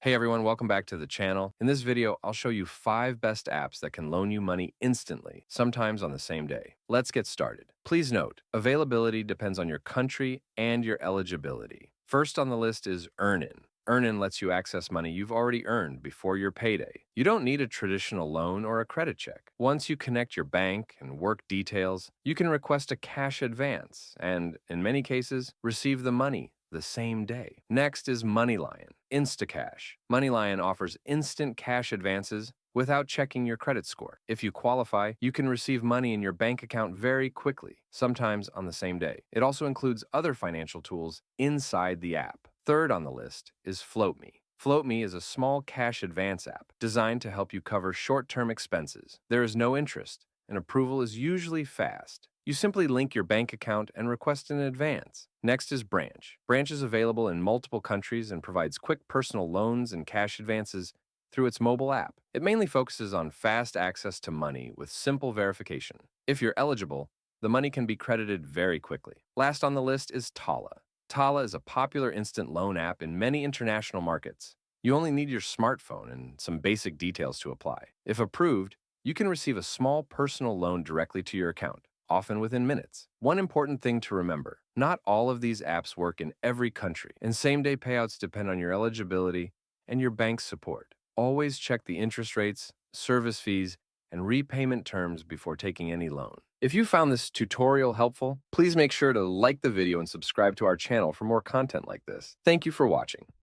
Hey everyone, welcome back to the channel. In this video, I'll show you 5 best apps that can loan you money instantly, sometimes on the same day. Let's get started. Please note, availability depends on your country and your eligibility. First on the list is Earnin. Earnin lets you access money you've already earned before your payday. You don't need a traditional loan or a credit check. Once you connect your bank and work details, you can request a cash advance and, in many cases, receive the money the same day. Next is MoneyLion, Instacash. MoneyLion offers instant cash advances without checking your credit score. If you qualify, you can receive money in your bank account very quickly, sometimes on the same day. It also includes other financial tools inside the app. Third on the list is FloatMe. FloatMe is a small cash advance app designed to help you cover short-term expenses. There is no interest, and approval is usually fast. You simply link your bank account and request an advance. Next is Branch. Branch is available in multiple countries and provides quick personal loans and cash advances through its mobile app. It mainly focuses on fast access to money with simple verification. If you're eligible, the money can be credited very quickly. Last on the list is Tala. Tala is a popular instant loan app in many international markets. You only need your smartphone and some basic details to apply. If approved, you can receive a small personal loan directly to your account, often within minutes. One important thing to remember, not all of these apps work in every country, and same-day payouts depend on your eligibility and your bank's support. Always check the interest rates, service fees, and repayment terms before taking any loan. If you found this tutorial helpful, please make sure to like the video and subscribe to our channel for more content like this. Thank you for watching.